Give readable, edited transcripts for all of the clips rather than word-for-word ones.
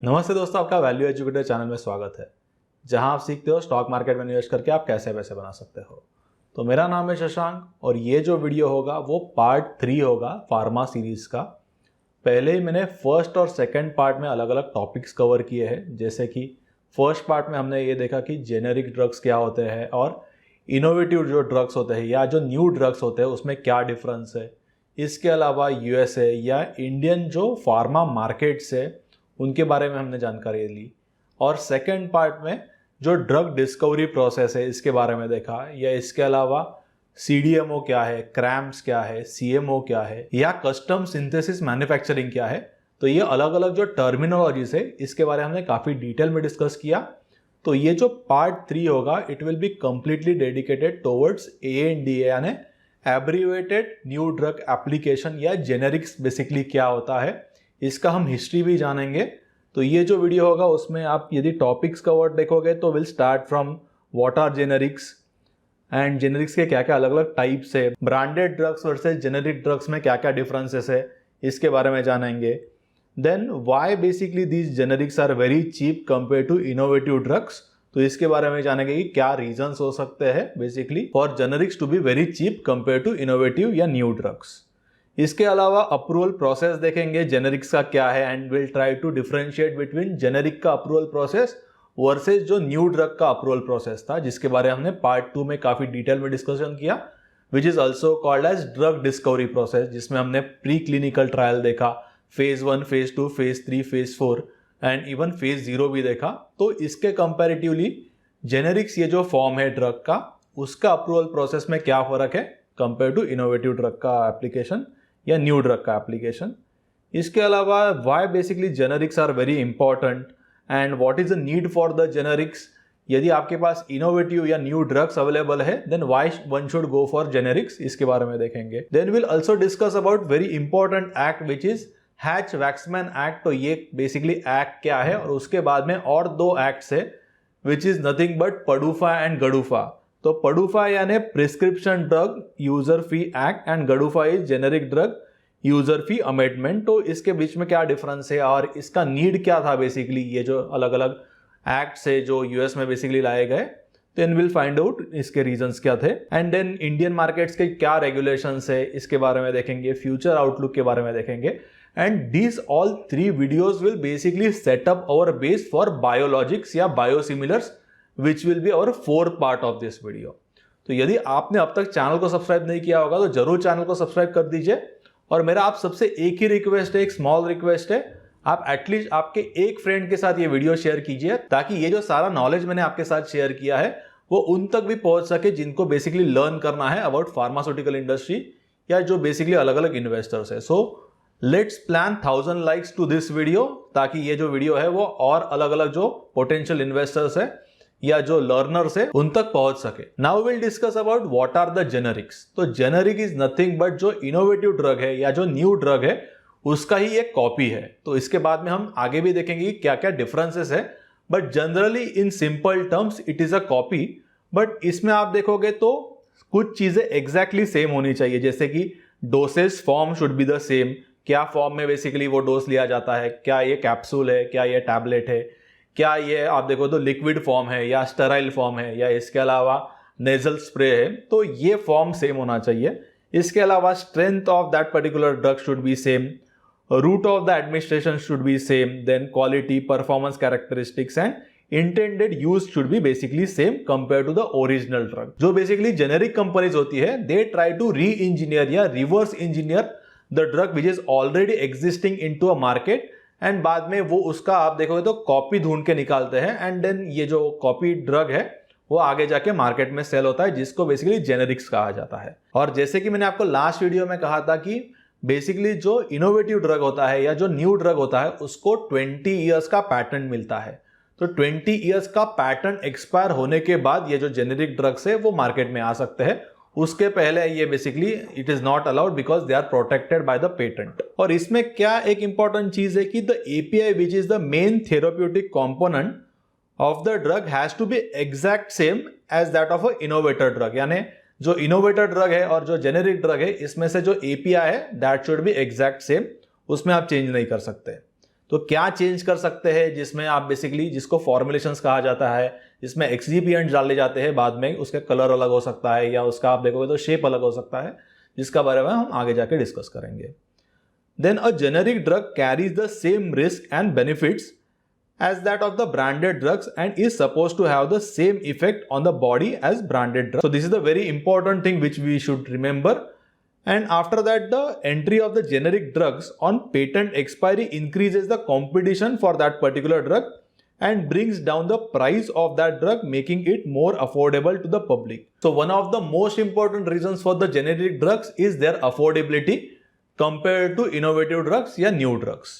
नमस्ते दोस्तों, आपका वैल्यू एजुकेटर चैनल में स्वागत है, जहां आप सीखते हो स्टॉक मार्केट में निवेश करके आप कैसे पैसे बना सकते हो। तो मेरा नाम है शशांक और ये जो वीडियो होगा वो पार्ट 3 होगा फार्मा सीरीज का। पहले ही मैंने फर्स्ट और सेकंड पार्ट में अलग अलग टॉपिक्स कवर किए हैं, जैसे कि फर्स्ट पार्ट में हमने ये देखा कि जेनेरिक ड्रग्स क्या होते हैं और इनोवेटिव जो ड्रग्स होते हैं या जो न्यू ड्रग्स होते हैं उसमें क्या डिफरेंस है। इसके अलावा यूएसए या इंडियन जो फार्मा मार्केट्स है उनके बारे में हमने जानकारी ली, और सेकंड पार्ट में जो ड्रग डिस्कवरी प्रोसेस है इसके बारे में देखा, या इसके अलावा सीडीएमओ क्या है, क्रैम्स क्या है, सीएमओ क्या है, या कस्टम सिंथेसिस मैन्युफैक्चरिंग क्या है। तो ये अलग अलग जो टर्मिनोलॉजीज है इसके बारे में हमने काफ़ी डिटेल में डिस्कस किया। तो ये जो पार्ट 3 होगा it will be completely dedicated towards ANDA यानी एब्रीवेटेड न्यू ड्रग एप्लीकेशन, या जेनेरिक्स बेसिकली क्या होता है, इसका हम हिस्ट्री भी जानेंगे। तो ये जो वीडियो होगा उसमें आप यदि टॉपिक्स कवर्ड देखोगे तो will start from what are generics and generics के क्या क्या अलग अलग टाइप्स है, branded drugs versus generic drugs में क्या क्या डिफरेंसेस है इसके बारे में जानेंगे। Then why basically these generics are very cheap compare to innovative drugs, तो इसके बारे में जानेंगे कि क्या रीजंस हो सकते हैं basically for generics to be very cheap compare to innovative या न्यू ड्रग्स। इसके अलावा अप्रूवल प्रोसेस देखेंगे जेनेरिक्स का क्या है, and will try to differentiate between generic का अप्रूवल प्रोसेस वर्सेस जो न्यू ड्रग का अप्रूवल प्रोसेस था, जिसके बारे में हमने पार्ट 2 में काफी डिटेल में डिस्कशन किया, which is also called as drug discovery process, जिसमें हमने प्री क्लिनिकल ट्रायल देखा, phase 1, phase 2, phase 3, phase 4 and even phase 0 भी देखा। तो इसके कंपेरेटिवली जेनेरिक्स ये जो फॉर्म है ड्रग का, उसका अप्रूवल प्रोसेस में क्या फर्क है कंपेयर टू इनोवेटिव ड्रग का एप्लीकेशन या न्यू ड्रग का एप्लीकेशन। इसके अलावा why basically generics are very important and what is the need for the generics. यदि आपके पास इनोवेटिव या न्यू ड्रग्स अवेलेबल है then why one should go for generics, इसके बारे में देखेंगे। Then will also discuss about very important act which is Hatch Waxman act. तो ये बेसिकली एक्ट क्या है, और उसके बाद में और 2 एक्ट्स है which is nothing but PDUFA and GDUFA. तो पडूफा यानी prescription drug user fee act and GDUFA is generic drug user fee amendment. तो इसके बीच में क्या डिफरेंस है और इसका नीड क्या था बेसिकली, ये जो अलग अलग एक्ट्स है जो यूएस में बेसिकली लाए गए, देन विल फाइंड आउट इसके रीजंस क्या थे। एंड देन इंडियन मार्केट्स के क्या रेगुलेशंस है इसके बारे में देखेंगे, फ्यूचर आउटलुक के बारे में देखेंगे। And these all 3 videos will basically set up our base for biologics या biosimilars which will be our 4th part of this video. तो यदि आपने अब तक चैनल को सब्सक्राइब नहीं किया होगा तो जरूर चैनल को सब्सक्राइब कर दीजिए, और मेरा आप सबसे एक ही रिक्वेस्ट है, एक स्मॉल रिक्वेस्ट है, आप एटलीस्ट आपके एक फ्रेंड के साथ ये वीडियो शेयर कीजिए ताकि ये जो सारा नॉलेज मैंने आपके साथ शेयर किया है वो उन तक भी पहुंच सके जिनको बेसिकली लर्न करना है अबाउट फार्मास्यूटिकल इंडस्ट्री या जो बेसिकली अलग अलग इन्वेस्टर्स है। So let's plan 1000 likes to this video, ताकि ये जो वीडियो है वो और अलग अलग जो पोटेंशियल इन्वेस्टर्स है या जो लर्नर्स है उन तक पहुंच सके। Now will discuss about what are the generics. तो जेनेरिक इज नथिंग बट जो इनोवेटिव ड्रग है या जो न्यू ड्रग है उसका ही एक कॉपी है। तो इसके बाद में हम आगे भी देखेंगे कि क्या क्या डिफरेंसेस है, but generally in simple terms it is a copy. But इसमें आप देखोगे तो कुछ चीजें एग्जैक्टली सेम होनी चाहिए, जैसे कि dosage form should be the same, क्या फॉर्म में बेसिकली वो डोज लिया जाता है, क्या ये कैप्सूल है, क्या ये टैबलेट है, क्या ये आप देखो तो लिक्विड फॉर्म है या स्टेराइल फॉर्म है, या इसके अलावा नेजल स्प्रे है, तो ये फॉर्म सेम होना चाहिए। इसके अलावा strength of that particular drug should be same, route of the administration should be same, then quality, performance characteristics and intended use should be basically same compare to the original drug. जो basically generic companies होती है they try to reengineer या reverse engineer the drug which is already existing into a market, and बाद में वो उसका आप देखोगे तो कॉपी ढूंढ के निकालते हैं, एंड देन ये जो कॉपी ड्रग है वो आगे जाके मार्केट में सेल होता है, जिसको बेसिकली जेनेरिक्स कहा जाता है। और जैसे कि मैंने आपको लास्ट वीडियो में कहा था कि बेसिकली जो इनोवेटिव ड्रग होता है या जो न्यू ड्रग होता है उसको 20 ईयर्स का पैटेंट मिलता है। तो 20 ईयर्स का पैटेंट एक्सपायर होने के बाद ये जो जेनेरिक ड्रग्स है वो मार्केट में आ सकते हैं, उसके पहले ये basically it is not allowed because they are protected by the patent. और इसमें क्या एक इंपॉर्टेंट चीज है कि the API which is the main therapeutic component of the drug has to be exact same as that of a innovator drug, यानी जो innovator drug है और जो जेनेरिक ड्रग है इसमें से जो एपीआई है that should be exact same, उसमें आप चेंज नहीं कर सकते। तो क्या चेंज कर सकते हैं जिसमें आप बेसिकली, जिसको फॉर्मुलेशंस कहा जाता है, जिसमें एक्सिपिएंट डाले जाते हैं बाद में, उसका कलर अलग हो सकता है या उसका आप देखोगे तो शेप अलग हो सकता है, जिसका बारे में हम आगे जाके डिस्कस करेंगे। Then a generic drug carries the same risk and benefits as that of the branded drugs and is supposed to have the same effect on the body as branded drugs. So this is the very important thing which we should remember. And after that, the entry of the generic drugs on patent expiry increases the competition for that particular drug and brings down the price of that drug, making it more affordable to the public. So one of the most important reasons for the generic drugs is their affordability compared to innovative drugs या new drugs.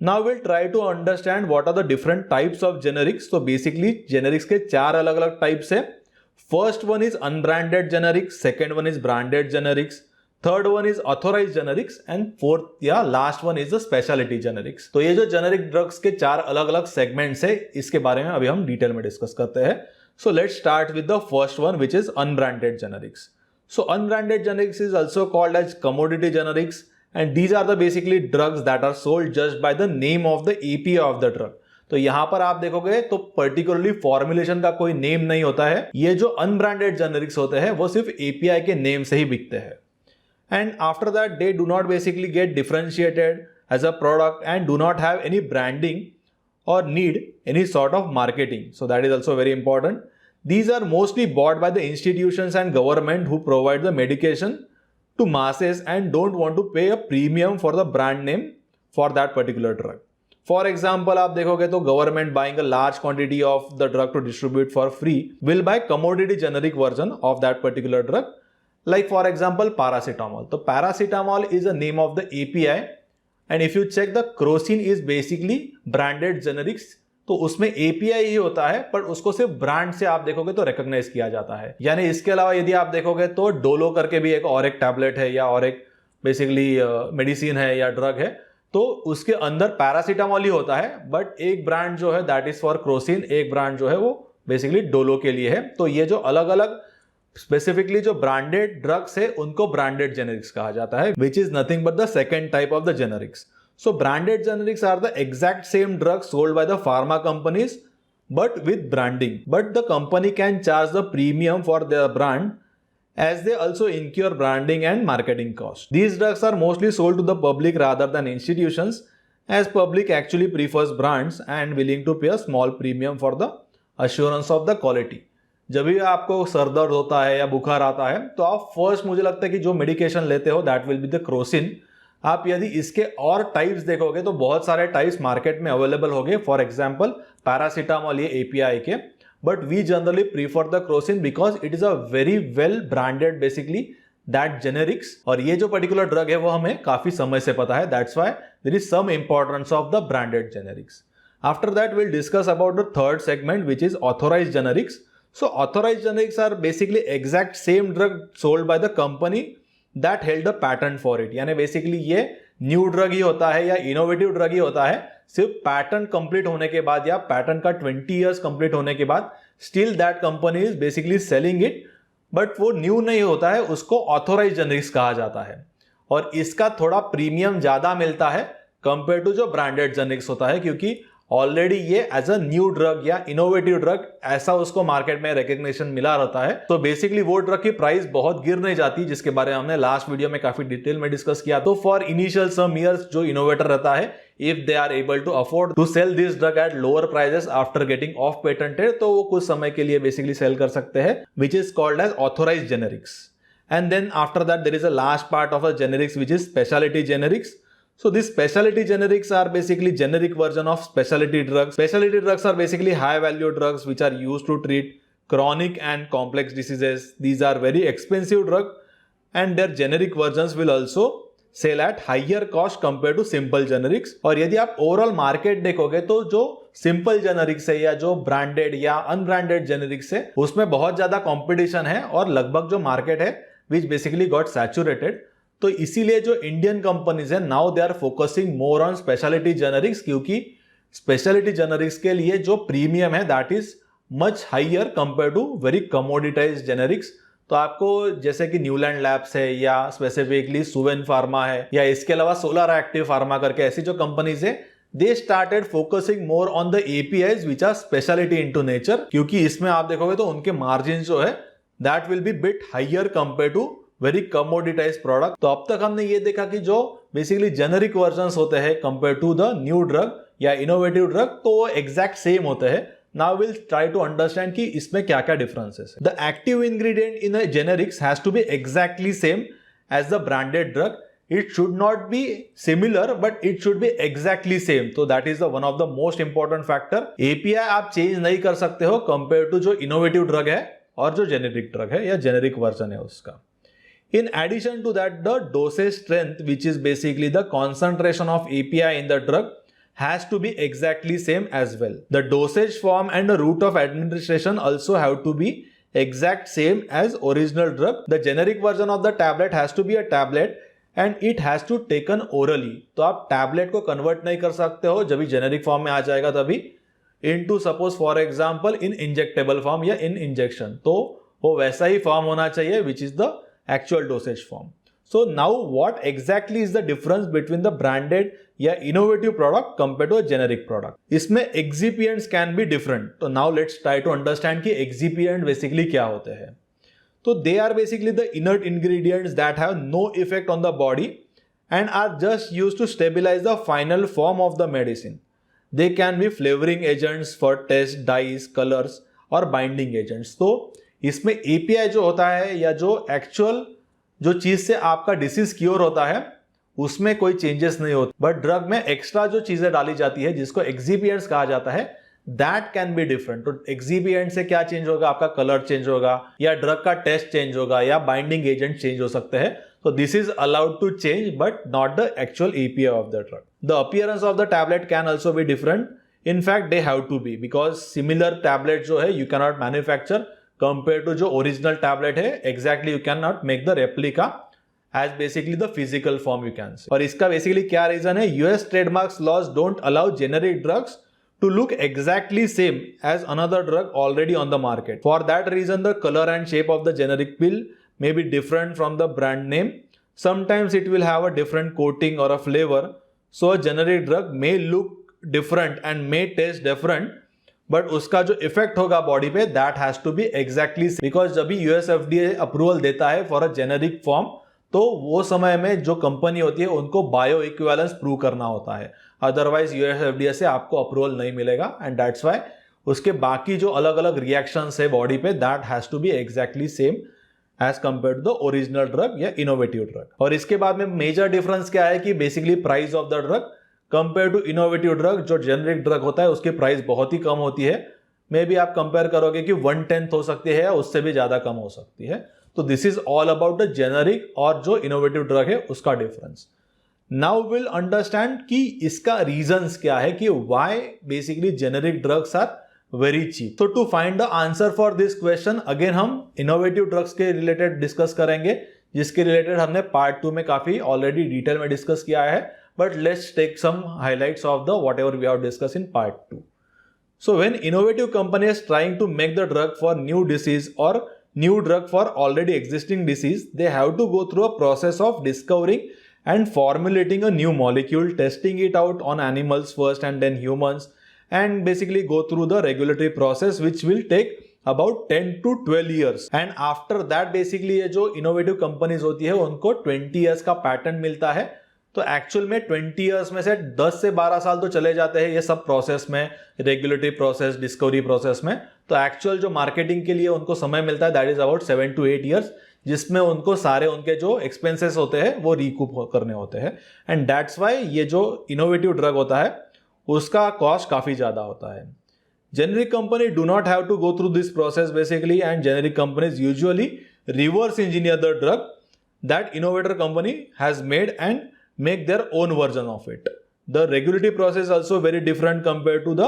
Now we'll try to understand what are the different types of generics. So basically generics के 4 अलग अलग types है. First one is unbranded generics, second one is branded generics, third one is authorized generics and fourth या last one is the specialty generics. तो ये जो generic drugs के 4 अलग अलग segments है, इसके बारे में अभी हम डिटेल में डिस्कस करते हैं. So let's start with the first one, which is unbranded generics. So unbranded generics is also called as commodity generics. And these are the basically drugs that are sold just by the name of the API of the drug. तो यहां पर आप देखोगे तो particularly formulation का कोई name नहीं होता है. ये जो अनब्रांडेड जेनरिक्स होते हैं वो सिर्फ API के नेम से ही बिकते हैं. And after that they do not basically get differentiated as a product and do not have any branding और need any sort of marketing. So that is also very important. These are mostly bought by the institutions and government who provide the medication to masses and don't want to pay a premium for the brand name for that particular drug. For example, आप देखोगे तो government buying a large quantity of the drug to distribute for free will buy commodity generic version of that particular drug. Like for example, paracetamol. So paracetamol is a name of the API and if you check the crocin is basically branded generics. तो उसमें API ही होता है पर उसको सिर्फ brand से आप देखोगे तो रिकॉग्नाइज किया जाता है. यानी इसके अलावा यदि आप देखोगे तो डोलो करके भी एक और एक टैबलेट है या और एक बेसिकली मेडिसिन है या ड्रग है, तो उसके अंदर पैरासीटामोल ही होता है बट एक ब्रांड जो है दैट इज फॉर क्रोसिन, एक ब्रांड जो है वो बेसिकली डोलो के लिए है. तो ये जो अलग अलग स्पेसिफिकली जो ब्रांडेड ड्रग्स है उनको ब्रांडेड जेनेरिक्स कहा जाता है, which is nothing but the second type of the generics. So branded generics are the exact same drugs sold by the pharma companies but with branding. But the company can charge the premium for their brand as they also incur branding and marketing costs. These drugs are mostly sold to the public rather than institutions as public actually prefers brands and willing to pay a small premium for the assurance of the quality. जब भी आपको sir दर्द होता है या बुखार आता है तो आप फर्स्ट, मुझे लगता है कि जो मेडिकेशन लेते हो that will be the Crocin. आप यदि इसके और टाइप्स देखोगे तो बहुत सारे टाइप्स मार्केट में अवेलेबल होंगे. फॉर एग्जांपल पैरासीटामोल ये API के, but we generally prefer the Crocin because it is a very well branded basically that generics. और ये जो पर्टिकुलर ड्रग है वो हमें काफी समय से पता है, that's why there is some importance of the branded generics. After that will discuss about the third segment which is authorised generics. So authorised generics are basically exact same drug sold by the company that held a patent for it. यानी basically ये new drug ही होता है या innovative drug ही होता है, सिर्फ पैटेंट कंप्लीट होने के बाद या पैटेंट का 20 इयर्स कंप्लीट होने के बाद still that company is basically selling it, but वो न्यू नहीं होता है, उसको ऑथोराइज्ड जेनेरिक्स कहा जाता है. और इसका थोड़ा प्रीमियम ज्यादा मिलता है कंपेयर टू जो ब्रांडेड जेनेरिक्स होता है, क्योंकि ऑलरेडी ये एज अ न्यू ड्रग या इनोवेटिव ड्रग ऐसा उसको मार्केट में रिकग्निशन मिला रहता है. तो बेसिकली वो ड्रग की प्राइस बहुत गिर नहीं जाती, जिसके बारे में हमने लास्ट वीडियो में काफी डिटेल में डिस्कस किया. तो फॉर इनिशियल सम इयर्स जो इनोवेटर रहता है, if they are able to afford to sell this drug at lower prices after getting of patented, तो वो कुछ समय के लिए बेसिकली सेल कर सकते हैं, which is called as authorised generics. And then after that there is a last part of a generics which is speciality generics. So these specialty generics are basically generic version of specialty drugs. Specialty drugs are basically high value drugs which are used to treat chronic and complex diseases. These are very expensive drugs and their generic versions will also sell at higher cost compared to simple generics. और यदि आप overall market देखोगे तो जो simple generics है या जो branded या अनब्रांडेड जेनेरिक्स है उसमें बहुत ज्यादा कॉम्पिटिशन है और लगभग जो मार्केट है विच बेसिकली गॉट सैचुरेटेड. तो इसीलिए जो इंडियन कंपनीज है now they are focusing more on specialty generics, क्योंकि स्पेशलिटी जेनेरिक्स के लिए जो प्रीमियम है that is much higher compare to very commoditised generics. तो आपको जैसे कि न्यूलैंड लैब्स है या स्पेसिफिकली सुवेन फार्मा है या इसके अलावा सोलर एक्टिव फार्मा करके ऐसी जो कंपनीज है they started focusing more on the APIs which are specialty into nature, क्योंकि इसमें आप देखोगे तो उनके मार्जिन जो है that will be bit higher compared to very commoditized product. तो अब तक हमने ये देखा कि जो बेसिकली जेनरिक वर्जन्स होते हैं compare to the new drug या इनोवेटिव ड्रग, तो वो एग्जैक्ट सेम होते हैं. Now will try to understand कि इसमें क्या क्या डिफरेंसेस है. The active ingredient in a generics has to be exactly same as the branded drug. It should not be similar, but it should be exactly same. So that is the one of the most important factor. API आप change नहीं कर सकते हो compare to जो innovative drug है और जो generic drug है या जेनेरिक वर्जन है उसका. In addition to that, the dosage strength, which is basically the concentration of API in the drug, has to be exactly same as well. The dosage form and the route of administration also have to be exact same as original drug. The generic version of the tablet has to be a tablet and it has to taken orally. तो आप tablet को convert नहीं कर सकते हो जब भी generic form में आ जाएगा तभी into suppose for example in injectable form या इन इंजेक्शन, तो वो वैसा ही फॉर्म होना चाहिए which is the actual dosage form. So now what exactly is the difference between the branded या innovative product compare to a generic product. इसमें excipients can be different. तो now let's try to understand कि excipient basically क्या होते हैं. So they are basically the inert ingredients that have no effect on the body and are just used to stabilize the final form of the medicine. They can be flavoring agents for taste, dyes, colors और binding agents. तो इसमें API जो होता है या जो actual जो चीज से आपका डिसीज क्योर होता है उसमें कोई चेंजेस नहीं होते, बट ड्रग में एक्स्ट्रा जो चीजें डाली जाती है जिसको एक्सिपिएंट्स कहा जाता है दैट कैन बी डिफरेंट. तो एक्सिपिएंट से क्या चेंज होगा, आपका कलर चेंज होगा या ड्रग का टेस्ट चेंज होगा या बाइंडिंग एजेंट चेंज हो सकते हैं. तो this is allowed to change but not the actual API of the drug. The appearance of the tablet can also be different. In fact they have to be because similar tablet जो है you can not manufacture compare to जो original tablet है. Exactly you can not make the replica as basically the physical form you can say. और इसका basically क्या reason है, US trademarks laws don't allow generic drugs to look exactly same as another drug already on the market. For that reason the color and shape of the generic pill may be different from the brand name. Sometimes it will have a different coating or a flavor, so a generic drug may look different and may taste different, but उसका जो effect होगा body पे that has to be exactly because जब भी US FDA approval देता है for a generic form तो वो समय में जो कंपनी होती है उनको बायो इक्विवेलेंस प्रूव करना होता है, अदरवाइज US FDA से आपको अप्रूवल नहीं मिलेगा. एंड दैट्स व्हाई उसके बाकी जो अलग अलग रिएक्शंस है बॉडी पे that has to be exactly same as compare to the original drug या इनोवेटिव ड्रग. और इसके बाद में मेजर डिफरेंस क्या है कि basically price of the drug compare to innovative drug, जो जेनरिक ड्रग होता है उसकी प्राइस बहुत ही कम होती है. मे बी आप कंपेयर करोगे कि 1/10 हो सकती है या उससे भी ज्यादा कम हो सकती है. तो this is all about the generic और जो इनोवेटिव ड्रग है उसका डिफरेंस. नाउ विल अंडरस्टैंड कि इसका रीजंस क्या है कि why basically generic drugs are very cheap. तो to find the answer for this question again हम इनोवेटिव ड्रग्स के रिलेटेड डिस्कस करेंगे, जिसके रिलेटेड हमने पार्ट 2 में काफी ऑलरेडी डिटेल में डिस्कस किया है. But let's take some highlights of the whatever we have discussed in part 2. So when innovative company is trying to make the drug for new disease or new drug for already existing disease, they have to go through a process of discovering and formulating a new molecule, testing it out on animals first and then humans, and basically go through the regulatory process which will take about 10 to 12 years. And after that basically ये जो innovative companies होती है उनको 20 years का patent मिलता है. तो actual में 20 इयर्स में से 10 से 12 साल तो चले जाते हैं ये सब प्रोसेस में, रेगुलेटरी प्रोसेस, डिस्कवरी प्रोसेस में. तो एक्चुअल जो मार्केटिंग के लिए उनको समय मिलता है that is about 7 to 8 years, जिसमें उनको सारे उनके जो एक्सपेंसेस होते हैं वो रिकूप करने होते हैं. एंड दैट्स वाई ये जो इनोवेटिव ड्रग होता है उसका कॉस्ट काफी ज्यादा होता है. Generic company do not have to go through this process basically, and generic companies usually reverse engineer the drug that innovator company has made and make their own version of it. The regulatory process is also very different compared to the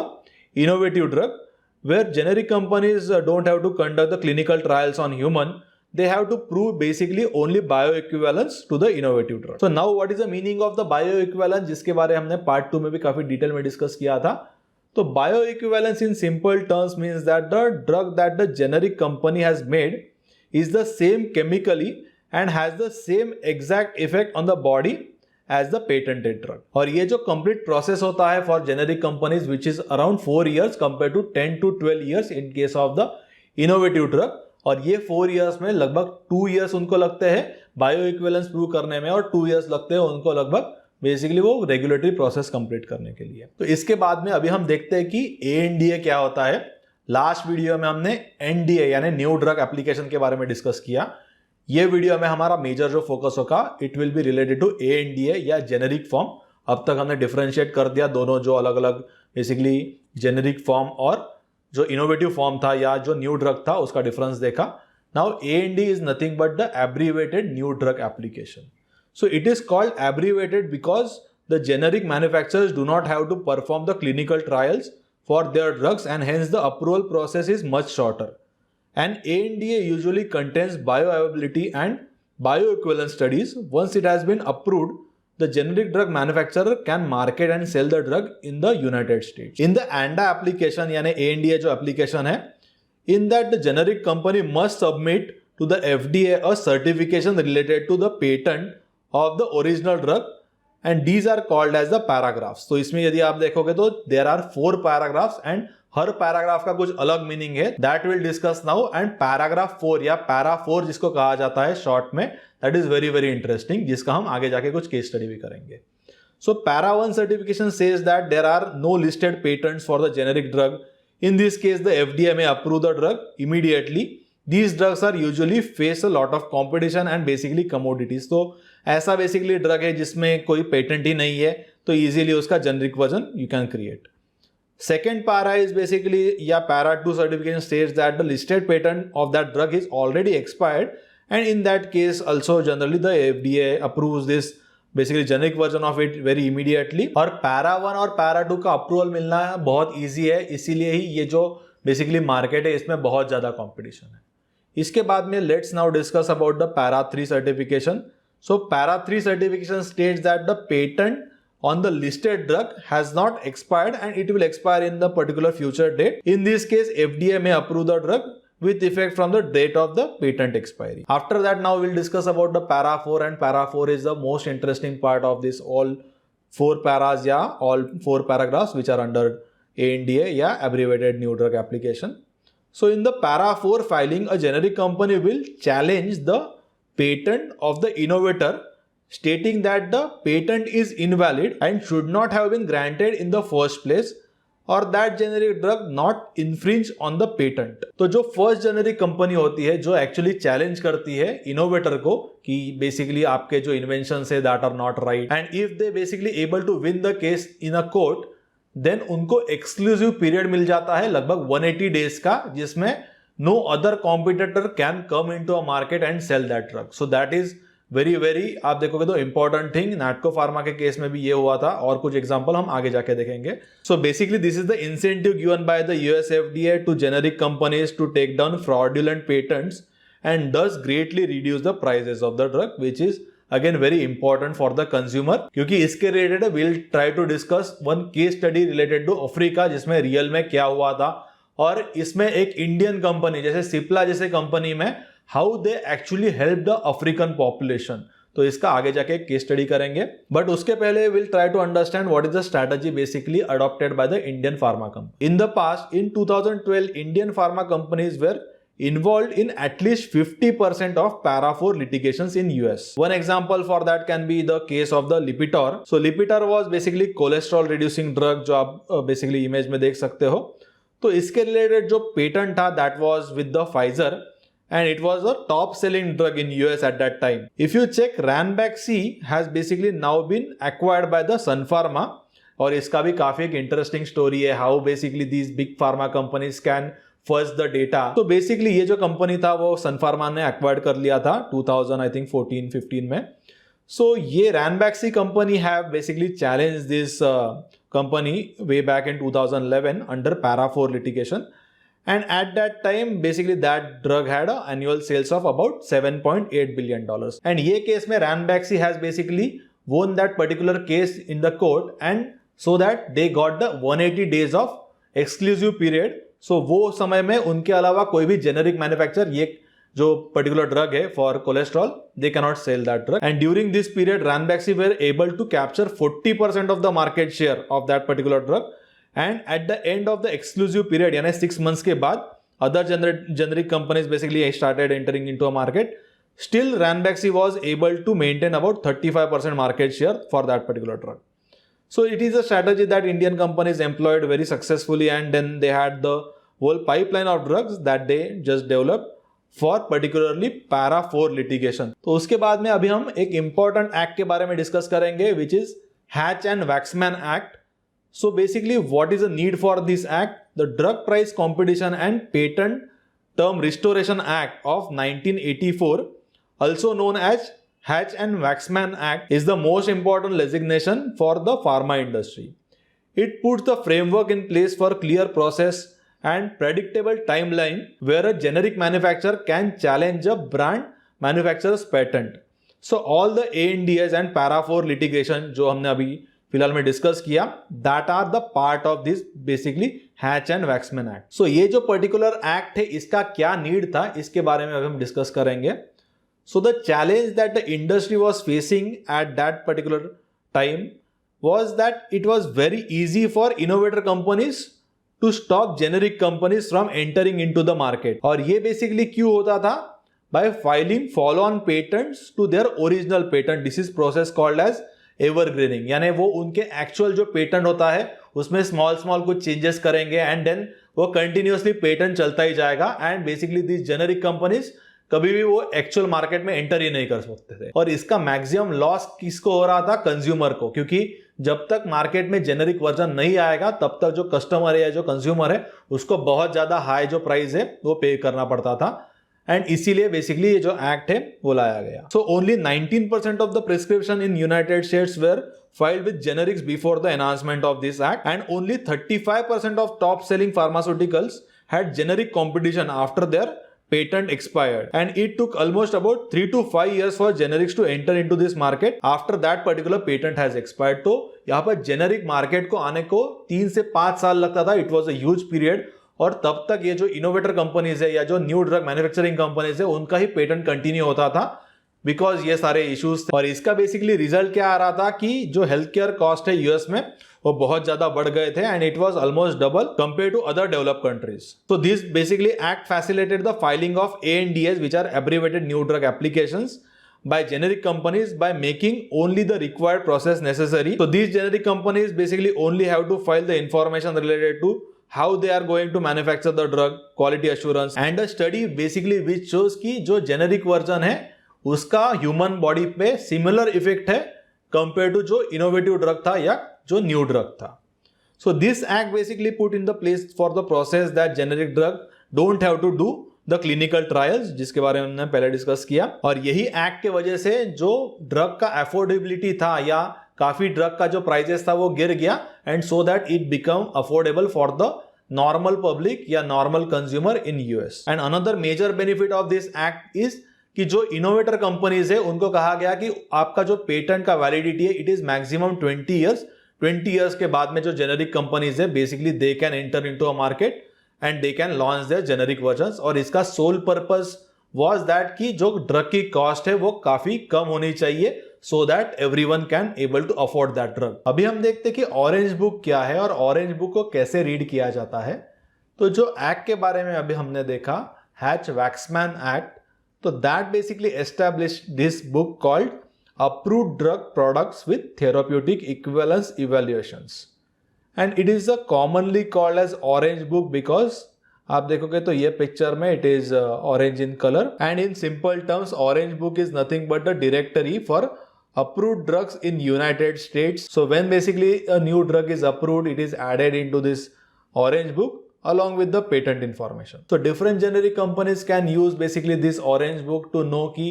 innovative drug, where generic companies don't have to conduct the clinical trials on human. They have to prove basically only bioequivalence to the innovative drug. So now what is the meaning of the bioequivalence, जिसके बारे हमने part 2 में भी काफी detail में discuss किया था. तो bioequivalence in simple terms means that the drug that the generic company has made is the same chemically and has the same exact effect on the body as the patented drug. और ये जो complete process होता है for generic companies which is around 4 years compared to 10 to 12 years in case of the innovative drug. और ये 4 years में लगभग 2 years उनको लगते हैं बायो इक्विवेलेंस प्रूव करने में और 2 years लगते हैं उनको लगभग बेसिकली वो रेगुलेटरी प्रोसेस कंप्लीट करने के लिए। तो इसके बाद में अभी हम देखते हैं कि ANDA क्या होता है। लास्ट वीडियो में हमने NDA यानी न्यू ड्रग एप्लीकेशन के बारे में डिस्कस किया। ये वीडियो में हमारा मेजर जो फोकस होगा it will be related to ANDA या जेनेरिक फॉर्म। अब तक हमने डिफरेंशिएट कर दिया दोनों जो अलग अलग बेसिकली जेनेरिक फॉर्म और जो इनोवेटिव फॉर्म था या जो न्यू ड्रग था उसका डिफरेंस देखा। Now ANDA is nothing but the abbreviated new drug application. So it is called abbreviated because the generic manufacturers do not have to perform the clinical trials for their drugs and hence the approval process is much shorter. And ANDA usually contains bioavailability and bioequivalence studies. Once it has been approved, the generic drug manufacturer can market and sell the drug in the United States. In the ANDA application यानी ANDA जो application है, in that the generic company must submit to the FDA a certification related to the patent of the original drug and these are called as the paragraphs. तो इसमें यदि आप देखोगे तो there are 4 paragraphs and her paragraph का कुछ अलग meaning है। That will discuss now. And paragraph 4 या पैरा 4 जिसको कहा जाता है शॉर्ट में, that is very very interesting, जिसका हम आगे जाके कुछ केस स्टडी भी करेंगे। So para 1 certification says that there are no listed patents for the generic drug. In this case the FDA may approve the drug immediately. These drugs are usually face a lot of competition and basically commodities. तो ऐसा basically drug है जिसमें कोई patent ही नहीं है, तो easily उसका generic version you can create. Second para is basically या para 2 certification states that the listed patent of that drug is already expired and in that case also generally the FDA approves this basically generic version of it very immediately. और para 1 और para 2 का approval मिलना बहुत easy है, इसीलिए ही ये जो basically market है इसमें बहुत ज्यादा कॉम्पिटिशन है। इसके बाद में let's now discuss about the para 3 certification. So para 3 certification states that the patent on the listed drug has not expired and it will expire in the particular future date. In this case, FDA may approve the drug with effect from the date of the patent expiry. After that, now we'll discuss about the para 4 and para 4 is the most interesting part of this all 4 paras, yeah, all 4 paragraphs which are under ANDA, yeah, abbreviated new drug application. So in the para 4 filing, a generic company will challenge the patent of the innovator stating that the patent is invalid and should not have been granted in the first place or that generic drug not infringe on the patent. तो जो first generic company होती है जो actually challenge करती है innovator को कि basically आपके जो इन्वेंशन है that are not right and if they basically able to win the case in a court then उनको एक्सक्लूसिव पीरियड मिल जाता है लगभग 180 डेज का, जिसमें no other competitor can come into a market and sell that drug. So that is very very आप देखोगे तो important thing। नाटको फार्मा के केस में भी ये हुआ था और कुछ एग्जांपल हम आगे जाके देखेंगे। So basically this is the incentive given by the US FDA to generic companies to take down fraudulent patents and thus greatly reduce the prices of the drug, which is again very important for the consumer। क्योंकि इसके related we'll try to discuss one case study related to Africa जिसमें real में क्या हुआ था और इसमें एक इंडियन कंपनी जैसे सिप्ला जैसे कंपनी में how they actually help the African population. तो इसका आगे जाके केस स्टडी करेंगे, बट उसके पहले will try to understand what is the strategy basically adopted by the Indian pharma company. In the past in 2012 Indian pharma companies were involved in at least 50% of para 4 litigations in US. One example for that can be the case of the Lipitor. So Lipitor was basically cholesterol reducing drug जो आप basically image में देख सकते हो। तो इसके related जो patent था that was with the Pfizer and it was a top selling drug in US at that time. If you check Ranbaxy has basically now been acquired by the Sun Pharma और इसका भी काफी एक इंटरेस्टिंग स्टोरी है how basically these big pharma companies can first the data. तो basically ये जो company था वो सन फार्मा ने एक्वायर्ड कर लिया था 2000 आई थिंक 14-15 में। So ये Ranbaxy company have basically challenged this company way back in 2011 under para 4 litigation, and at that time basically that drug had an annual sales of about $7.8 billion. And ये case में Ranbaxy has basically won that particular case in the court, and so that they got the 180 days of exclusive period. So वो समय में उनके अलावा कोई भी generic manufacturer ये जो पर्टिकुलर ड्रग है for cholesterol, they can not sell that drug. And during this period Ranbaxy were able to capture 40% of the market share of that particular drug. And at the end of the exclusive period यानी 6 months के बाद other generic companies basically started entering into a market. Still Ranbaxy was able to maintain about 35% market share for that particular drug. So it is a strategy that Indian companies employed very successfully, and then they had the whole pipeline of drugs that they just developed for particularly para 4 litigation. तो उसके बाद में अभी हम एक important act के बारे में discuss करेंगे which is Hatch and Waxman Act. So basically what is the need for this act? The Drug Price Competition and Patent Term Restoration Act of 1984, also known as Hatch and Waxman Act, is the most important legislation for the pharma industry. It puts the framework in place for clear process and predictable timeline where a generic manufacturer can challenge a brand manufacturer's patent. So all the ANDAs and para 4 litigation जो हमने अभी फिलहाल में discuss किया, that are the part of this basically Hatch and Waxman act. So ये जो particular act है इसका क्या नीड था इसके बारे में अभी हम डिस्कस करेंगे. So the challenge that the industry was facing at that particular time was that it was very easy for innovator companies to stop generic companies from entering into the market. और ये बेसिकली क्यों होता था? By filing follow on patents to their original patent. This is process called as evergreening. यानी वो उनके actual जो पेटेंट होता है उसमें स्मॉल कुछ चेंजेस करेंगे एंड देन वो कंटिन्यूअसली पेटेंट चलता ही जाएगा. And basically this generic companies कभी भी वो एक्चुअल मार्केट में एंटर ही नहीं कर सकते थे. और इसका मैक्सिमम लॉस किसको हो रहा था? कंज्यूमर को. क्योंकि जब तक मार्केट में जेनेरिक वर्जन नहीं आएगा तब तक जो कस्टमर है या जो कंज्यूमर है उसको बहुत ज्यादा हाई जो प्राइस है वो पे करना पड़ता था. एंड इसीलिए बेसिकली ये जो एक्ट है वो लाया गया. So only 19% of the prescription in United States were filed with generics before the enactment of this act, and only 35% of top selling pharmaceuticals had generic competition after their patent expired. And it took almost about 3 to 5 years for generics to enter into this market after that particular patent has expired. तो यहाँ पर generic market को आने को 3 से 5 साल लगता था. It was a huge period. और तब तक ये जो इनोवेटर कंपनीज है या जो न्यू ड्रग मैन्युफैक्चरिंग कंपनीज है उनका ही पेटेंट कंटिन्यू होता था बिकॉज ये सारे इश्यूज थे. और इसका बेसिकली रिजल्ट क्या आ रहा था कि जो हेल्थ केयर कॉस्ट है यूएस में वो बहुत ज्यादा बढ़ गए थे and it was almost double compare to other developed countries. So this basically act facilitated the filing of ANDAs which are abbreviated new drug applications by generic companies by making only the required process necessary. So these generic companies basically only have to file the information related to how they are going to manufacture the drug, quality assurance, and a study basically which shows कि जो generic version है उसका human body पे similar effect है compared to जो innovative drug था या जो new drug था. So this act basically put in the place for the process that generic drug don't have to do the clinical trials जिसके बारे में हमने पहले डिस्कस किया. और यही एक्ट के वजह से जो ड्रग का अफोर्डेबिलिटी था या काफी ड्रग का जो प्राइजेस था वो गिर गया and so that it become affordable for the normal public या normal consumer in US. And another major benefit of this act is कि जो इनोवेटर कंपनीज है उनको कहा गया कि आपका जो पेटेंट का वैलिडिटी है it is maximum 20 years. 20 years के बाद में जो जेनेरिक कंपनीज है basically they can enter into a market and they can launch their generic versions. और इसका sole purpose was that कि जो ड्रग की कॉस्ट है वो काफी कम होनी चाहिए so that everyone can able to afford that drug. अभी हम देखते हैं कि ऑरेंज बुक क्या है और ऑरेंज बुक को कैसे रीड किया जाता है. तो जो एक्ट के बारे में अभी हमने देखा हैच वैक्समैन एक्ट, तो that basically established this book called approved drug products with therapeutic equivalence evaluations. And it is commonly called as orange book because आप देखोगे तो ये पिक्चर में it is orange in colour. And in simple terms orange book is nothing but the directory for approved drugs in United States. So when basically a new drug is approved, it is added into this orange book along with the patent information. So different generic companies can use basically this orange book to know कि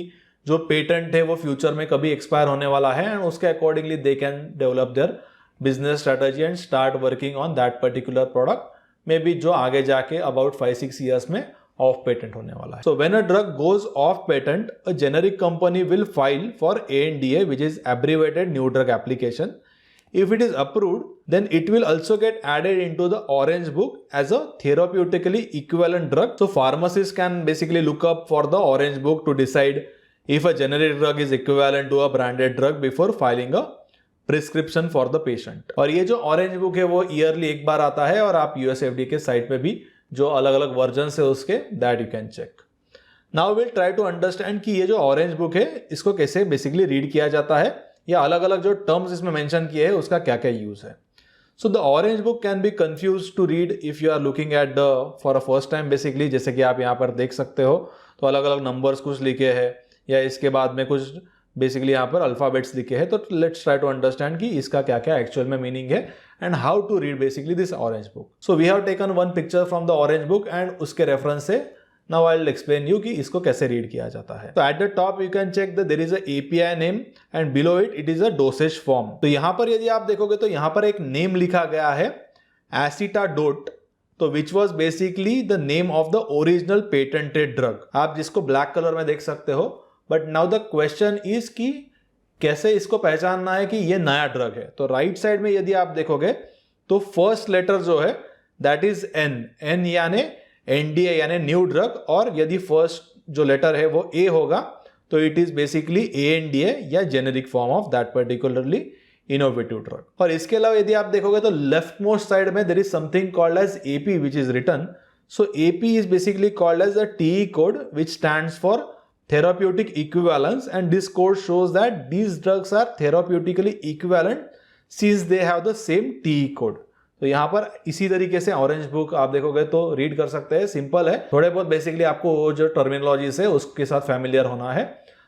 जो patent है वो future में कभी expire होने वाला है and उसके accordingly they can develop their business strategy and start working on that particular product may be जो आगे जाके अबाउट 5-6 years में ऑफ पेटेंट होने वाला है. So when a drug goes off patent, a generic company will file for ANDA, which is abbreviated new drug application. If it is approved, then it will also get added into the Orange Book as a therapeutically equivalent drug. So pharmacists can basically look up for the Orange Book to decide if a generic drug is equivalent to a branded drug before filing a prescription for the patient. और ये जो orange book है वो yearly एक बार आता है, और आप यूएसएफडी के साइट पे भी जो अलग अलग वर्जन है उसके that you can check. Now will try to understand कि ये जो ऑरेंज बुक है इसको कैसे बेसिकली रीड किया जाता है, या अलग अलग जो टर्म्स इसमें मेंशन किए हैं उसका क्या क्या यूज है। So the orange book can be confuse to read if you are looking at the for a first time basically. जैसे कि आप यहाँ पर देख सकते हो तो अलग अलग नंबर्स कुछ लिखे हैं, या इसके बाद में कुछ बेसिकली यहाँ पर अल्फाबेट्स लिखे हैं। तो लेट्स ट्राई टू अंडरस्टैंड कि इसका क्या क्या एक्चुअल में मीनिंग है and how to read basically this orange book. So we have taken one picture from the orange book and उसके रेफरेंस से now I will explain you कि इसको कैसे रीड किया जाता है। तो at the top you can check that there is a API name and below it is a dosage form. तो यहाँ पर यदि आप देखोगे तो यहाँ पर एक नेम लिखा गया है एसिटाडोट, तो which was basically the name of the original patented drug. आप जिसको ब्लैक कलर में देख सकते हो। But now the question is कि कैसे इसको पहचानना है कि ये नया ड्रग है। तो राइट साइड में यदि आप देखोगे तो फर्स्ट लेटर जो है दैट इज एन यानी एनडीए यानी न्यू ड्रग, और यदि फर्स्ट जो लेटर है वो ए होगा तो इट इज बेसिकली एएनडीए या generic form of that particularly innovative drug. और इसके अलावा यदि आप देखोगे तो लेफ्ट मोस्ट साइड में there is something called as AP which is written. So AP is basically called as the TE code which stands for therapeutic equivalence, and this code shows that these drugs are therapeutically equivalent since they have the same TE code। तो यहाँ पर इसी तरीके से orange book आप देखोगे तो read कर सकते हैं। सिंपल है, थोड़े बहुत बेसिकली आपको वो जो टर्मिनोलॉजीज है उसके साथ फैमिलियर होना है,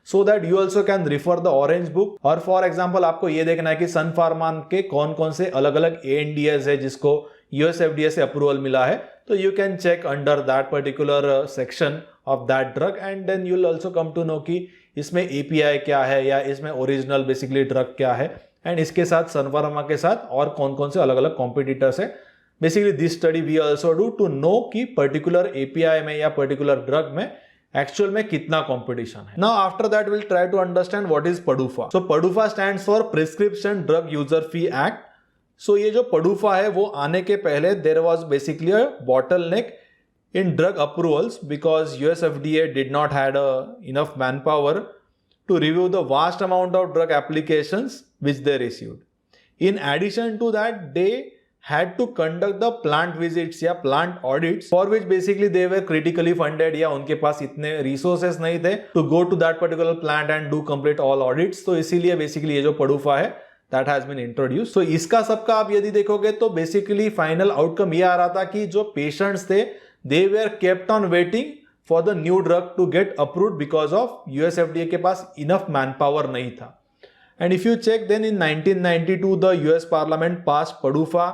so that you also can refer the orange book. और फॉर एग्जाम्पल आपको ये देखना है कि सन फार्मा के कौन कौन से अलग अलग एएनडीएस है जिसको यूएसएफडीए से अप्रूवल मिला है, तो you can check under that particular section of that drug, and then you'll also come to know कि इसमें API क्या है या इसमें ओरिजिनल बेसिकली ड्रग क्या है, एंड इसके साथ सन फार्मा के साथ और कौन कौन से अलग अलग कॉम्पिटिटर्स है। Basically this study we also do to know कि पर्टिकुलर API में या पर्टिकुलर ड्रग में एक्चुअल में कितना कंपटीशन है। Now after that will try to understand what is PDUFA. So PDUFA stands for prescription drug user fee act. So ये जो PDUFA है वो आने के पहले there was basically a bottleneck in drug approvals because US FDA did not had enough manpower to review the vast amount of drug applications which they received. In addition to that, they had to conduct the plant visits या plant audits for which basically they were critically funded, या उनके पास इतने resources नहीं थे to go to that particular plant and do complete all audits। तो इसीलिए basically ये जो पडूफा है that has been introduced। So इसका सबका आप यदि देखोगे तो basically final outcome ये आ रहा था कि जो patients थे they were kept on waiting for the new drug to get approved because of US FDA के पास enough manpower नहीं था। And if you check then in 1992 the US Parliament passed PDUFA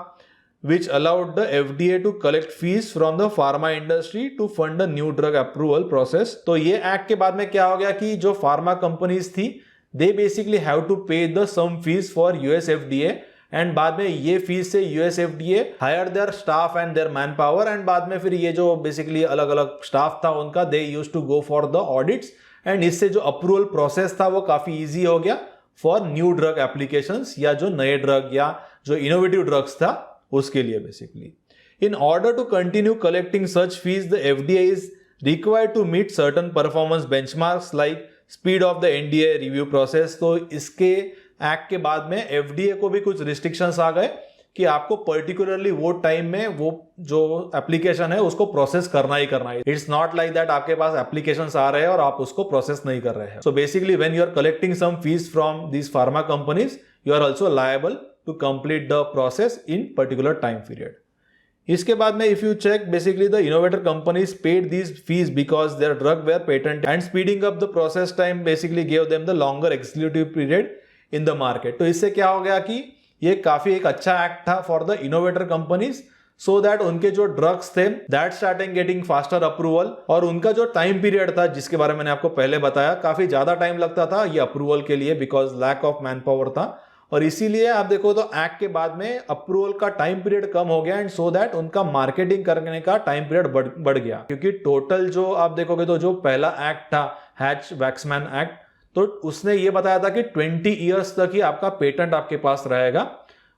which allowed the FDA to collect fees from the pharma industry to fund the new drug approval process। तो ये act के बाद में क्या हो गया कि जो फार्मा कंपनीज थी they basically have to pay the some fees for US FDA, and बाद में ये फीस से US FDA hire their staff and their man power, and बाद में फिर ये जो बेसिकली अलग अलग स्टाफ था उनका they used to go for the audits, and इससे जो अप्रूवल प्रोसेस था वो काफी इजी हो गया फॉर न्यू ड्रग एप्लीकेशंस या जो नए ड्रग या जो इनोवेटिव ड्रग्स था उसके लिए basically. In order to continue collecting such fees the FDA is required to meet certain performance benchmarks like speed of the NDA review process. तो इसके एक्ट के बाद में एफडीए को भी कुछ रिस्ट्रिक्शंस आ गए कि आपको पर्टिकुलरली वो टाइम में वो जो एप्लीकेशन है उसको प्रोसेस करना ही करना है। इट्स नॉट लाइक दैट आपके पास एप्लीकेशंस आ रहे हैं और आप उसको प्रोसेस नहीं कर रहे हैं। So basically when you are collecting some fees from this pharma companies you are also liable to complete the process in particular time period. इसके बाद में if you check basically the innovator companies paid these fees because their drug were patent and speeding up the process time basically give them the longer exclusive period in the market. तो इससे क्या हो गया कि ये काफी एक अच्छा एक्ट था for the innovator companies so that उनके जो ड्रग्स थे that starting getting faster approval, और उनका जो टाइम पीरियड था जिसके बारे में मैंने आपको पहले बताया काफी ज्यादा टाइम लगता था ये अप्रूवल के लिए because lack of man power था, और इसीलिए आप देखो तो एक्ट के बाद में अप्रूवल का टाइम पीरियड कम हो गया एंड सो दैट उनका मार्केटिंग करने का टाइम पीरियड बढ़ गया। क्योंकि टोटल जो आप देखोगे तो जो पहला एक्ट था हैच वैक्समैन एक्ट, तो उसने ये बताया था कि 20 इयर्स तक ही आपका पेटेंट आपके पास रहेगा,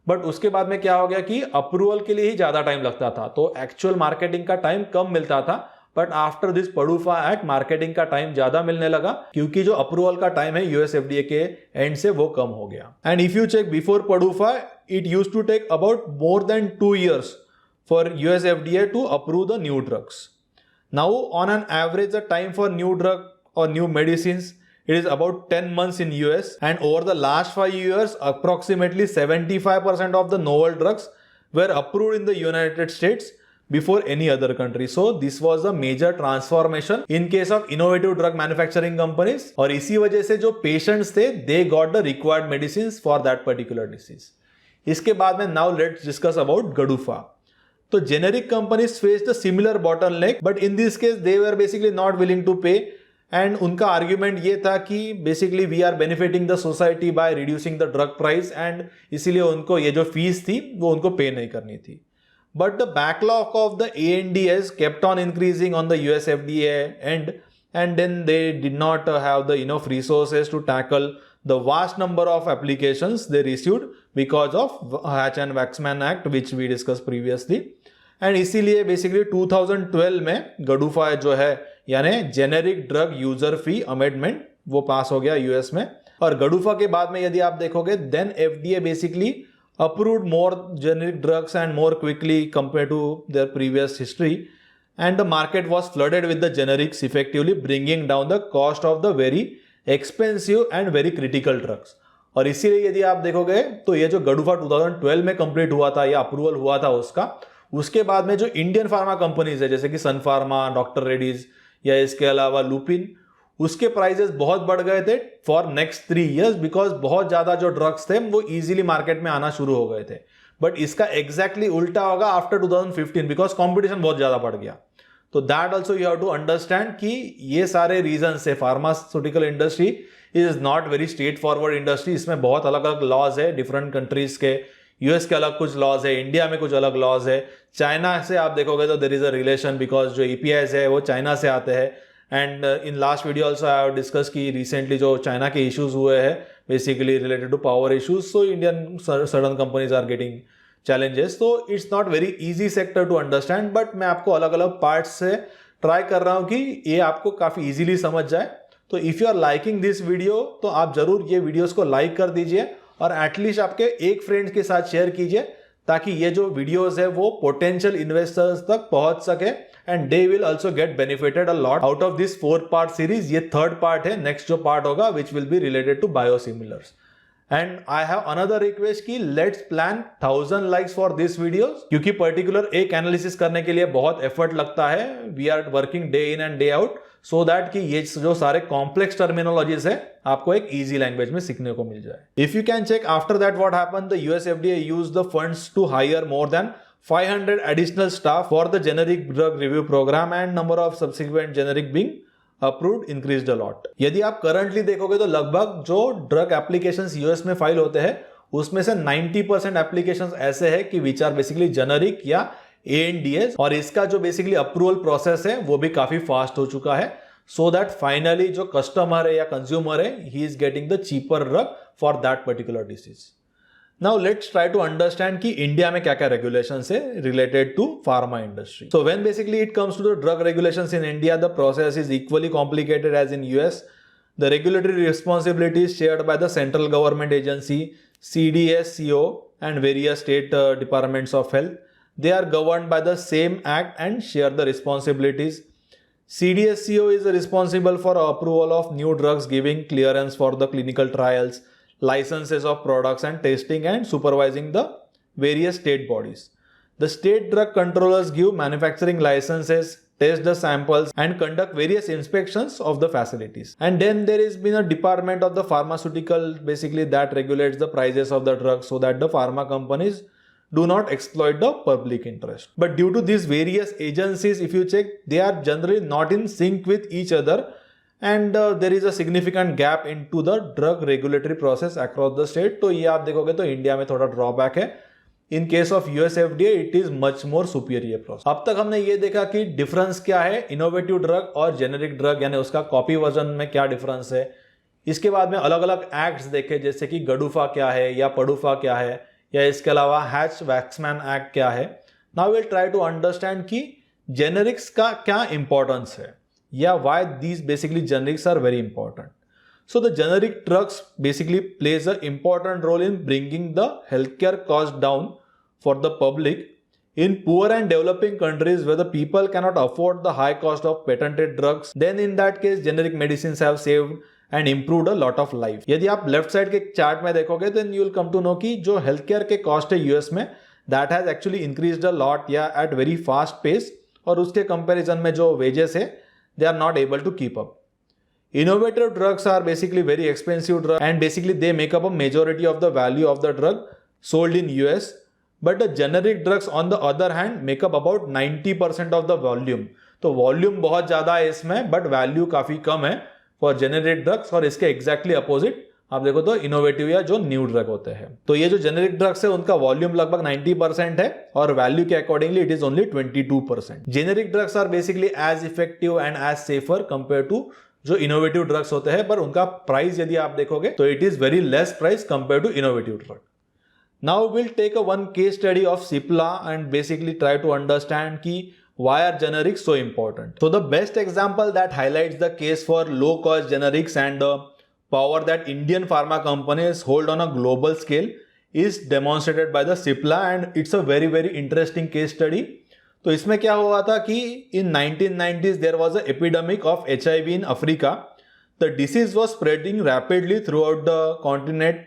बट उसके बाद में क्या हो गया कि अप्रूवल के लिए ही ज्यादा टाइम लगता था, तो एक्चुअल मार्केटिंग का टाइम कम मिलता था। But after this PDUFA act marketing का टाइम ज्यादा मिलने लगा, क्योंकि जो अप्रूवल का टाइम है यूएस एफडीए के एंड से वो कम हो गया। And if you check before PDUFA, it used to take about more than 2 years for US FDA to approve the new drugs. Now on an average the time for new drug or new medicines, it is about 10 months in US, and over the last 5 years approximately 75% of the novel drugs were approved in the United States before any other country. So this was a major transformation in case of innovative drug manufacturing companies, और इसी वजह से जो patients थे they got the required medicines for that particular disease. इसके बाद में now let's discuss about GDUFA. तो generic companies faced a similar bottleneck, but in this case they were basically not willing to pay, and उनका argument ये था कि basically we are benefiting the society by reducing the drug price, and इसीलिए उनको ये जो fees थी वो उनको पे नहीं करनी थी। But the backlog of the ANDAs kept on increasing on the US FDA and then they did not have the enough resources to tackle the vast number of applications they received because of Hatch-Waxman Act which we discussed previously. And इसीलिए basically 2012 में GDUFA जो है यानी generic drug user fee amendment वो पास हो गया US में। और GDUFA के बाद में यदि आप देखोगे then FDA basically approved more generic drugs and more quickly compare to their previous history, and the market was flooded with the generics effectively bringing down the cost of the very expensive and very critical drugs. और इसीलिए यदि आप देखोगे तो ये जो GDUFA 2012 में complete हुआ था या अप्रूवल हुआ था उसके बाद में जो इंडियन फार्मा कंपनीज है जैसे कि सन फार्मा, डॉक्टर रेड्डीज या इसके अलावा लुपिन, उसके प्राइसेस बहुत बढ़ गए थे फॉर नेक्स्ट 3 years, बिकॉज बहुत ज्यादा जो ड्रग्स थे वो इजीली मार्केट में आना शुरू हो गए थे। बट इसका एग्जैक्टली उल्टा होगा आफ्टर 2015 बिकॉज कॉम्पिटिशन बहुत ज्यादा बढ़ गया। तो that also you have to understand कि ये सारे रीजन से pharmaceutical industry is not very straight forward industry. इसमें बहुत अलग अलग लॉज है डिफरेंट कंट्रीज के, यूएस के अलग कुछ लॉज है, इंडिया में कुछ अलग लॉज है, चाइना से आप देखोगे तो there is a relation because जो एपीआईज है वो चाइना से आते हैं। And in last video also I have discuss की रिसेंटली जो चाइना के इश्यूज हुए हैं basically related to power issues, so Indian certain companies are getting challenges. तो it's not very easy sector to understand, but मैं आपको अलग अलग पार्ट्स से ट्राई कर रहा हूँ कि ये आपको काफी इजीली समझ जाए। तो if you are liking this video तो आप जरूर ये वीडियोस को लाइक कर दीजिए और एटलीस्ट आपके एक फ्रेंड्स के साथ शेयर कीजिए ताकि ये जो वीडियोस है वो पोटेंशियल इन्वेस्टर्स तक पहुंच सके and they will also get benefited a lot out of this 4 part series. ये 3rd पार्ट है, नेक्स्ट जो पार्ट होगा which will be related to biosimilars. And I have another request कि let's plan 1000 likes for this videos, क्योंकि particular एक analysis करने के लिए बहुत एफर्ट लगता है। We are working day in and day out so that कि ये जो सारे कॉम्प्लेक्स टर्मिनोलॉजीज है आपको एक इजी लैंग्वेज में सीखने को मिल जाए। If you can check after that what happened, the US FDA used the funds to hire more than 500 additional staff for the generic drug review program and number of subsequent generic being approved increased a lot. यदि आप currently देखोगे तो लगभग जो drug applications US में file होते हैं उसमें से 90% एप्लीकेशंस ऐसे हैं कि विच आर बेसिकली जेनेरिक या ANDAs, और इसका जो बेसिकली अप्रूवल प्रोसेस है वो भी काफी फास्ट हो चुका है सो दैट फाइनली जो कस्टमर है या कंज्यूमर है he is getting the cheaper drug for that particular disease. Now let's try to understand कि इंडिया में क्या क्या regulations है related to pharma industry. So when basically it comes to the drug regulations in India, the process is equally complicated as in US. The regulatory responsibilities shared by the central government agency, CDSCO, and various state departments of health. They are governed by the same act and share the responsibilities. CDSCO is responsible for approval of new drugs, giving clearance for the clinical trials, licenses of products and testing and supervising the various state bodies. The state drug controllers give manufacturing licenses, test the samples and conduct various inspections of the facilities. And then there has been a department of the pharmaceutical basically that regulates the prices of the drugs so that the pharma companies do not exploit the public interest. But due to these various agencies, if you check, they are generally not in sync with each other. And there is a significant gap into the drug regulatory process across the state. तो ये आप देखोगे तो India में थोड़ा drawback है। In case of US FDA it is much more superior process. अब तक हमने ये देखा कि डिफरेंस क्या है इनोवेटिव ड्रग और जेनेरिक ड्रग यानी उसका कॉपी वर्जन में क्या डिफरेंस है। इसके बाद में अलग अलग एक्ट्स देखे जैसे कि GDUFA क्या है या पडूफा क्या है या इसके अलावा हैच वैक्समैन एक्ट क्या है. Now will try to understand कि जेनेरिक्स का क्या इंपॉर्टेंस है या why these basically generics are very important. So the generic drugs basically plays an important role in bringing the healthcare cost down for the public in poor and developing countries where the people cannot afford the high cost of patented drugs. Then in that case generic medicines have saved and improved a lot of life. यदि आप left side के chart में देखोगे then you will come to know कि जो healthcare के cost है US में that has actually increased a lot या at very fast pace, और उसके comparison में जो wages है they are not able to keep up. Innovative drugs are basically very expensive drugs and basically they make up a majority of the value of the drug sold in US. But the generic drugs on the other hand make up about 90% of the volume. तो volume बहुत ज़्यादा है इसमें but value काफ़ी कम है for generic drugs, और इसके exactly opposite आप देखो तो इनोवेटिव या जो न्यू ड्रग होते हैं. तो ये जो जेनेरिक ड्रग्स है उनका वॉल्यूम लगभग 90% है और वैल्यू के accordingly it is only 22%. Generic drugs are basically as effective and as safer compare to जो इनोवेटिव ड्रग्स होते हैं, पर उनका प्राइस यदि आप देखोगे तो it is very less price compare to innovative drug. Now will take a one case study of Cipla and basically try to understand की why are generics so important. So the best example that highlights the case for low cost generics and the power that Indian pharma companies hold on a global scale is demonstrated by the Cipla, and it's a very interesting case study. तो इसमें क्या हुआ था कि in 1990s there was an epidemic of HIV in Africa. The disease was spreading rapidly throughout the continent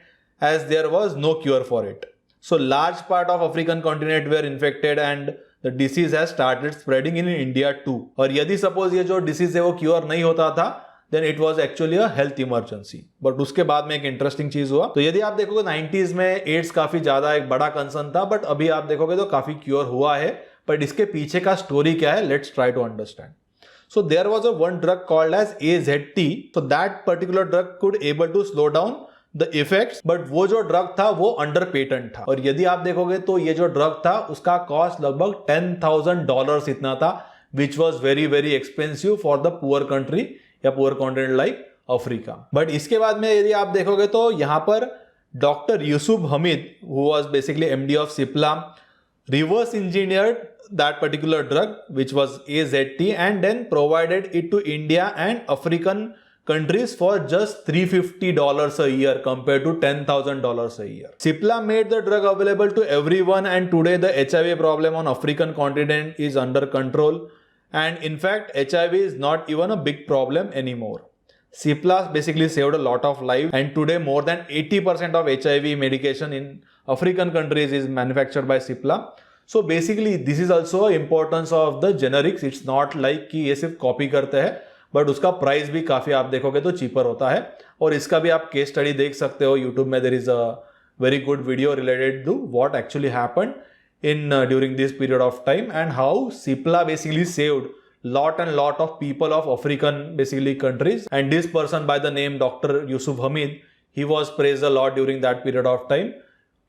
as there was no cure for it. So large part of African continent were infected and the disease has started spreading in India too. और यदि suppose ये जो disease है वो cure नहीं होता था then it was actually a health emergency. But उसके बाद में एक interesting चीज हुआ. तो यदि आप देखोगे 90s में AIDS काफी ज्यादा एक बड़ा concern था, but अभी आप देखोगे तो काफी cure हुआ है. But इसके पीछे का स्टोरी क्या है, let's try to understand. So there was a one drug called as AZT. So that particular drug could able to slow down the effects, but वो जो ड्रग था वो अंडर पेटेंट था. और यदि आप देखोगे तो ये जो ड्रग था उसका कॉस्ट लगभग $10,000 इतना था, which was very expensive for the poor country या poor continent like Africa. But इसके बाद में यदि आप देखोगे तो यहाँ पर doctor Yusuf Hamied, who was basically MD of Cipla, reverse engineered that particular drug which was AZT and then provided it to India and African countries for just $350 a year compared to $10,000 a year. Cipla made the drug available to everyone, and today the HIV problem on African continent is under control, and in fact HIV is not even a big problem anymore. Cipla basically saved a lot of lives, and today more than 80% of HIV medication in African countries is manufactured by Cipla. So basically this is also importance of the generics. It's not like कि ये सिर्फ copy करते हैं, but उसका price भी काफ़ी आप देखोगे तो चीपर होता है. और इसका भी आप केस स्टडी देख सकते हो यूट्यूब में. There is a very good video related to what actually happened in during this period of time and how Cipla basically saved lot and lot of people of African basically countries. And this person by the name Dr. Yusuf Hamid, he was praised a lot during that period of time,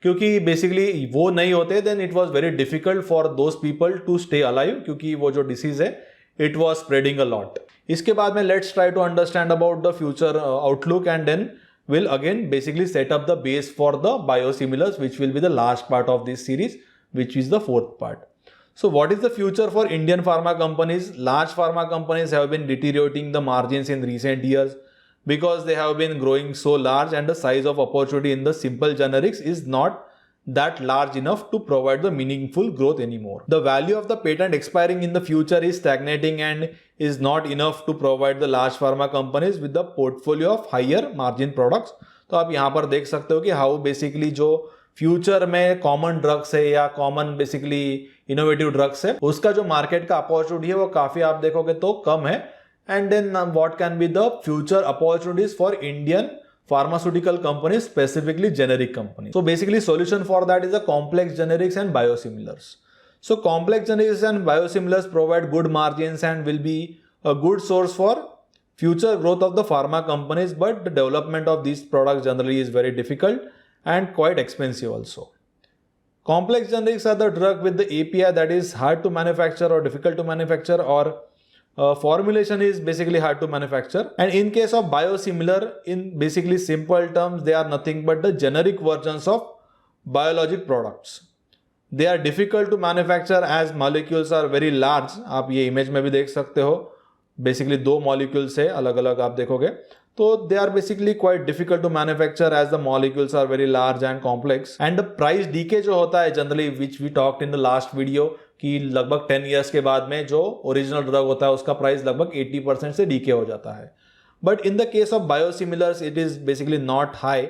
क्योंकि basically वो नहीं होते then it was very difficult for those people to stay alive, क्योंकि वो जो disease है it was spreading a lot. इसके बाद में let's try to understand about the future outlook, and then we'll again basically set up the base for the biosimilars, which will be the last part of this series, which is the fourth part. So what is the future for Indian pharma companies? Large pharma companies have been deteriorating the margins in recent years because they have been growing so large, and the size of opportunity in the simple generics is not that large enough to provide the meaningful growth anymore. The value of the patent expiring in the future is stagnating and is not enough to provide the large pharma companies with the portfolio of higher margin products. तो आप यहाँ पर देख सकते हो कि how basically जो future में कॉमन ड्रग्स है या कॉमन बेसिकली इनोवेटिव ड्रग्स है, उसका जो मार्केट का अपॉर्चुनिटी है वो काफी आप देखोगे तो कम है. And then what can be the future opportunities for Indian pharmaceutical companies, specifically generic companies. So basically solution for that is a complex generics and biosimilars. So complex generics and biosimilars provide good margins and will be a good source for future growth of the pharma companies, but the development of these products generally is very difficult and quite expensive also. Complex generics are the drug with the API that is hard to manufacture or difficult to manufacture, or formulation is basically hard to manufacture. And in case of biosimilar, in basically simple terms, they are nothing but the generic versions of biologic products, they are difficult to manufacture as molecules are very large. आप ये image में भी देख सकते हो, basically 2 molecules है अलग अलग, आप देखोगे तो they are basically quite difficult to manufacture as the molecules are very large and complex. And the price decay जो होता है generally, which we talked in the last video, कि लगभग 10 ईयर्स के बाद में जो ओरिजिनल ड्रग होता है उसका प्राइस लगभग 80% से डीके हो जाता है। But in the case of biosimilars it is basically not high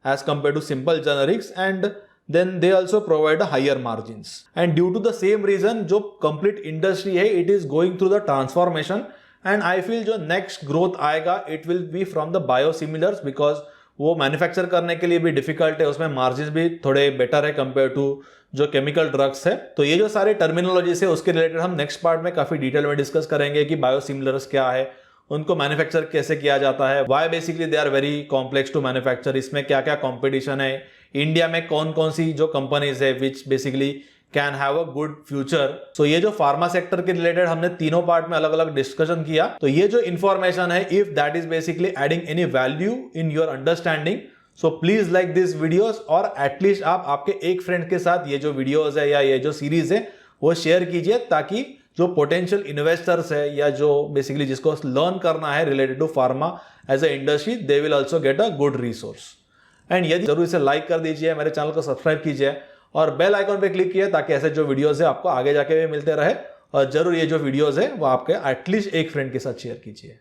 as compared to simple generics, and then they also provide a higher margins. And due to the same reason जो complete industry है it is going through the transformation, and I feel जो next growth आएगा it will be from the biosimilars, because वो manufacture करने के लिए भी difficult है, उसमें मार्जिन भी थोड़े बेटर है कंपेयर टू जो केमिकल ड्रग्स है। तो ये जो सारे टर्मिनोलॉजी है उसके रिलेटेड हम नेक्स्ट पार्ट में काफी डिटेल में डिस्कस करेंगे कि बायोसिमिलर्स क्या है, उनको मैन्युफैक्चर कैसे किया जाता है, why basically they are very complex to manufacture, इसमें क्या क्या कंपटीशन है, इंडिया में कौन कौन सी जो कंपनीज है which basically can have a good future. So ये जो फार्मा सेक्टर के रिलेटेड हमने तीनों पार्ट में अलग अलग डिस्कशन किया, तो ये जो इंफॉर्मेशन है if that is basically adding any value in your understanding, so please like this videos, और एटलीस्ट आप आपके एक फ्रेंड के साथ ये जो वीडियोस है या ये जो सीरीज है वो शेयर कीजिए, ताकि जो पोटेंशियल इन्वेस्टर्स है या जो बेसिकली जिसको लर्न करना है related to pharma as a industry, they will also get a good resource. And यदि जरूर इसे लाइक कर दीजिए, मेरे चैनल को सब्सक्राइब कीजिए और बेल आइकॉन पे क्लिक कीजिए, ताकि ऐसे जो वीडियोस है आपको आगे जाके भी मिलते रहे। और जरूर ये जो वीडियोस है वो आपके एटलीस्ट एक फ्रेंड के साथ शेयर कीजिए।